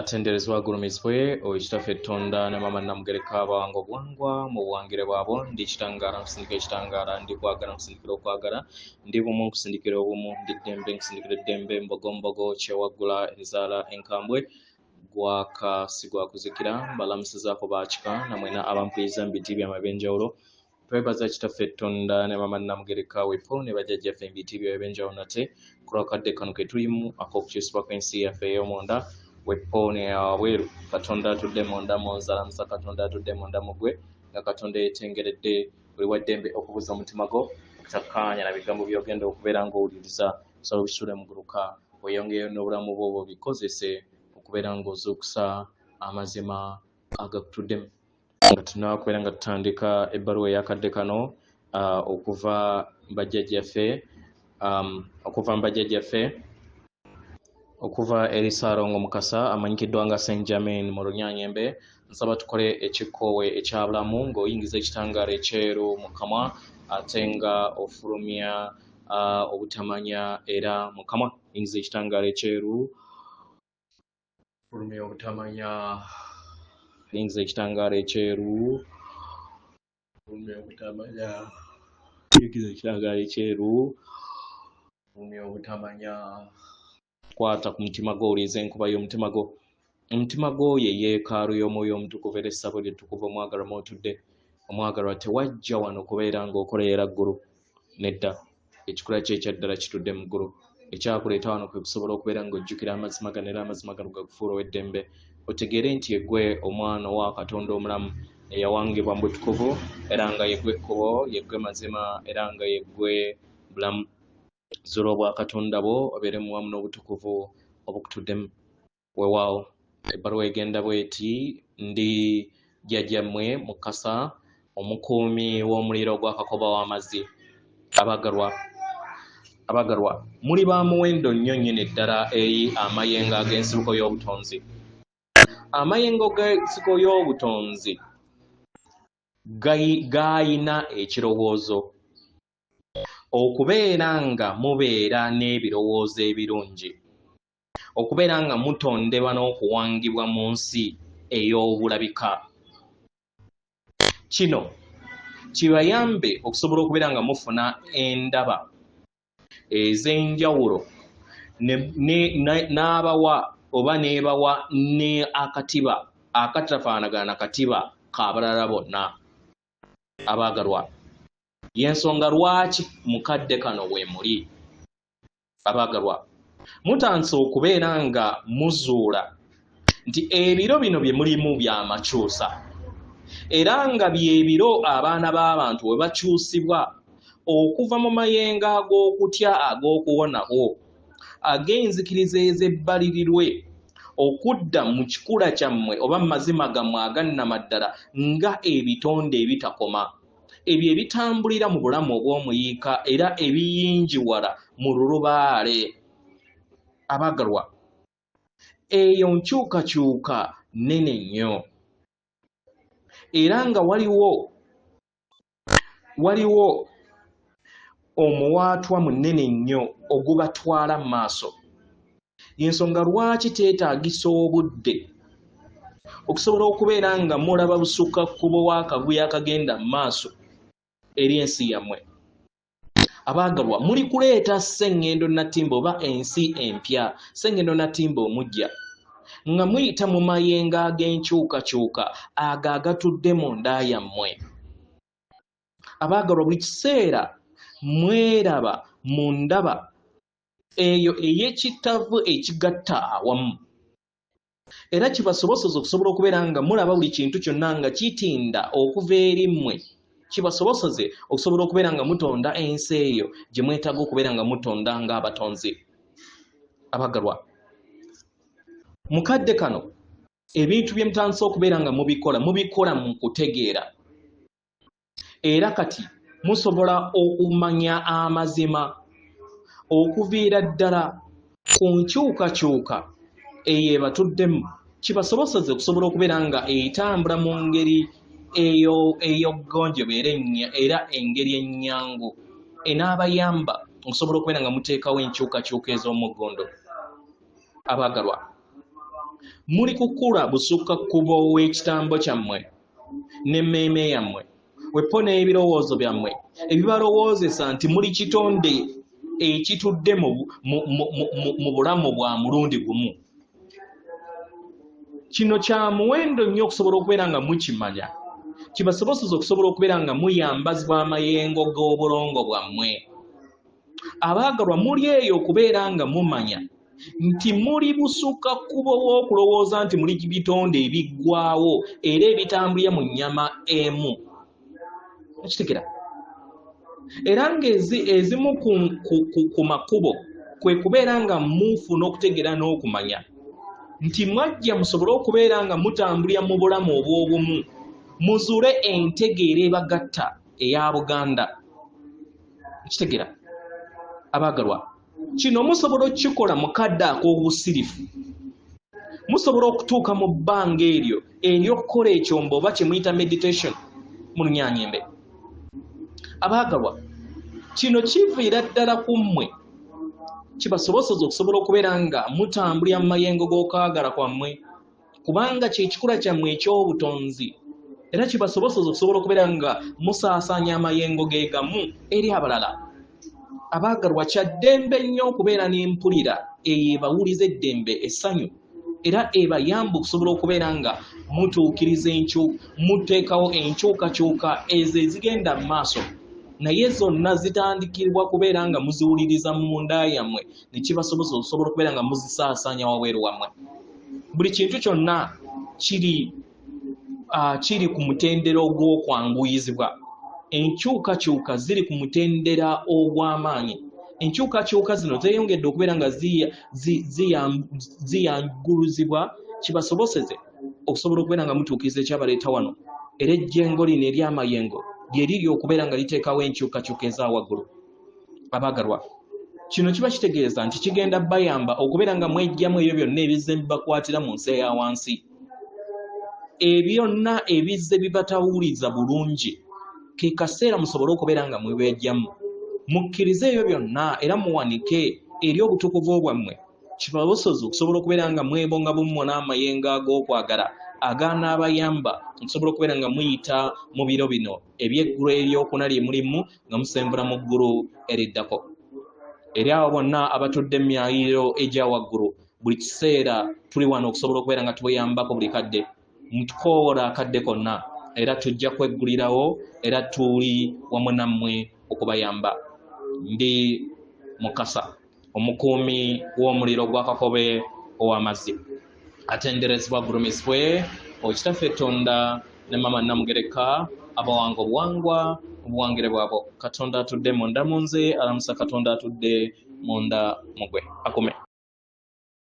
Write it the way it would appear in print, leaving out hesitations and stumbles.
atenderezwa gulumizibwe oyitaffe ettonda ne mama namugereka bawango bwangwa mu buwangire bwabo ndi kitangala nkusindikira ekitangala ndi kwagala nkusindikira okwagala ndi bumu nkusindikira obumu ndi ddembe nkusindikira eddembe mbogombogo kyewaggula erizaala enkambwe gwaka sigwakuzikira mbalamusizaako baakika namwena abampuliza mu biti byama ebyenjawulo twebaza kitaffe ettonda ne mama namugereka wepo ne bajjajjaffe mu biti byo ebyenjawulo nate ku lwakadde kano ke tulimu ak'okukyusibwa kw'ensi yaffe ey'omunda wepone awabweru katonda atudde munda munzalamusa katonda atudde munda mugwe nga katonda yetengeredde buli waddembe okubuza omutima gwo okutakkaanya na bigambo byogenda okubeera ng'owuliriza sala obisule muguluka weyongeyo n'obulamu bwo bikozese okubeera ng'ozuukusa amazima agakutuddemu nga tunakubeera nga tutandika ebbaluwa eyakadde kano okuva mbajjajjaffe okuva eri Ssalongo Mukasa amanyikiddwa nga St. Germain mu Lunyanyembe nsaba tukole ekikoowe ekyabulamu ng'oyingiza ekitangaala ekyeru mu kamwa ate nga ofulumya obutamanya era mu kamwa yingiza ekitangaala ekyeru fulumya obutamanya yingiza ekitangaala ekyeru fulumya obutamanya yingiza ekitangaala ekyeru fulumya obutamanya kwata ku mutima gwo oliiza enkuba y'omutima gwo omutima gwo ye yeekaalu y'omwoyo omutukuvu era essabo lyettukuvu omwagalwa mwotudde omwagalwa tewajja wano kubeera ng'okoleera ggulu nedda ekikula kye ekyaddala kitudde mu ggulu ekyakuleeta wano kwe kusobola okubeera ng'ojjukira amazima gano era amazima gano gakufuula ow'eddembe otegeere nti yeggwe omwana wa katonda omulamu eyawangibwa mu butukuvu era nga yeggwe ekkubo yeggwe mazima era nga yeggwe bulamu zula obwa katonda bwo obeere mu wamu n'obutukuvu obukutuddemu weewaawo ebbaluwa egenda bweti ndi jjajjammwe Mukasa omukuumi w'omuliro ogw'akakoba w'amazzi abagalwa muli ba muwendo nnyo nnyini ddala eri amayengo ag'ensibuko y'obutonzi amayengo g'ensiko y'obutonzi gayina ekirowoozo okubeera nga mubeera n'ebirowoozo ebirungi okubeera nga mutondebwa n'okuwangibwa mu nsi ey'obulabika kino kibayambe okusobola okubeera nga mufuna endaba ez'enjawulo n'abawa oba n'ebawa ne akatiba akatafaanagana na katiba k'abalala bonna abaagalwa y'ensonga lwaki mukadde kano bwe muli abaagalwa mutanse okubeera nga muzuula nti ebiro bino bye mulimu byamakyusa era nga byebiro abaana b'abantu we bakyusibwa okuva mu mayengo ag'okutya ag'okuwonawo ag'enzikiriza ez'ebbalirirwe okudda mu kikula kyammwe oba mu mazima gammwe agannamaddala nga ebitonde ebitakoma ebyo ebitambulira mu bulamu obw'omuyiika era ebiyinjiwala mu lulubaale abaagalwa eyo nkyukakyuka nnene nnyo era nga waliwo omuwaatwa munene nnyo ogubatwala mu maaso y'ensonga lwaki teetaagisa obudde okusobola okubeera nga mulaba busukka kkubo w'akavuyo akagenda mu maaso eri ensi yammwe abaagalwa muli kuleeta sseŋŋendo nattimba oba ensi empya sseŋŋendo nattimba omujja nga muyita mu mayengo ag'enkyukakyuka ago agatudde mu nda yammwe abaagalwa buli kiseera mweraba mu ndaba eyo ey'ekittavu ekigatta awamu era kibasoboseza okusobola okubeera nga mulaba buli kintu kyonna nga kitinda okuva eri mmwe kibasoboseze okusobola okubeera nga mutonda ensi eyo gye mwetaaga okubeera nga mutonda ng'abatonzi abaagalwa mukadde kano ebintu bye mutandise okubeera nga mubikola mu kutegeera era kati musobola okumanya amazima okuviira ddala ku nkyukakyuka eyo ebatuddemu kibasoboseze okusobola okubeera nga etambula mu ngeri ey'oggonjoba era engeri ennyangu enaabayamba okusobola okubeera nga muteekawo enkyukakyuka ez'omuggondo abaagalwa muli kukula busukka kkubo w'ekitambo kyammwe n'emmeeme yammwe wepo n'ebirowoozo byammwe ebibalowoozesa nti muli kitonde ekitudde mu bulamu bwa mulundi gumu. Kino kya muwendo nnyo okusobola okubeera nga mukimanya, kibasobozesa okusobola okubeera nga muyambazibwa amayengo g'obulongo bwammwe. Abaagalwa muli eyo okubeera nga mumanya nti muli busukka kkubo w'okulowooza nti muli bitonde ebiggwaawo era ebitambulira mu nnyama emu. Ekitegera era ng'ezimu ku makubo kwe kubeera nga mufuna okutegeera n'okumanya nti mwajja musobole okubeera nga mutambulira mu bulamu obw'obumu, muzuule entegeera ebagatta eya Buganda. Ekitegera abaagalwa, kino musobola okukikola mu kadde ak'obusirifu, musobola okutuuka mu bbanga eryo ery'okukola ekyombo oba kye muyita meditation mu Lunyaanyimbe. Abaagalwa, kino kiviira ddala ku mmwe, kibasobozesa okusobola okubeera nga mutambulira mu mayengo g'okwagala kwammwe, kubanga kye kikula kyammwe eky'obutonzi, era kibasobozesa okusobola okubeera nga musaasaanya amayengo ge gamu eri abalala. Abaagalwa, kya ddembe nnyo okubeera n'empulira eyo ebawuliza eddembe, essanyu, era ebayamba okusobola okubeera nga mutuukiriza muteekawo enkyukakyuka ezo ezigenda mu maaso, naye zonna zitandikirwa kubeera nga muziwuliriza mu nda yammwe ne kibasobozesa okusobola okubeera nga muzisaasaanya wabweru wammwe. Buli kintu kyonna kiri ku mutendera ogw'okwanguyizibwa. Enkyukakyuka ziri ku mutendera ogw'amaanyi. Enkyukakyuka zino zeeyongedde okubeera nga ziyanguluzibwa, kibasoboseze okusobola okubeera nga mutuukiriza ekyabaleeta wano, era ejjengo lino ery'amayengo lye liri okubeera nga liteekawo enkyukakyuka eza waggulu. Abaagalwa, kino kiba kitegeeza nti kigenda bayamba okubeera nga mwejjamu ebyo byonna ebizze bibakwatira mu nsi eya wansi, ebyonna ebizze bibatawuliza bulungi. Ke kaseera musobole okubeera nga mwebejjamu, mukkirize ebyo byonna era muwanike eri obutukuvu bwammwe, kibasobozesa okusobola okubeera nga mwebonga bummo n'amayengo ag'okwagala aganaabayamba okusobola okubeera nga muyita mu biro bino eby'eggulu eryokuna lye mulimu nga musembula mu ggulu eriddako. Eri abo bonna abatudde mu myayiro egya waggulu, buli kiseera tuli wano okusobola okubeera nga tubuyambako buli kadde, mutukoola akadde konna, era tujja kweggulirawo era tuli wamu nammwe okubayamba. Ndi Mukasa, omukuumi w'omuliro gwa Kakobe ow'amazzi, atenderezebwa gulumisibwe Okitaffe Tonda ne Mama Namugereka abawanga obuwangwa obuwangire bwabo. Katonda atudde munda mu nze, alamusa Katonda atudde munda mugwe. Akume.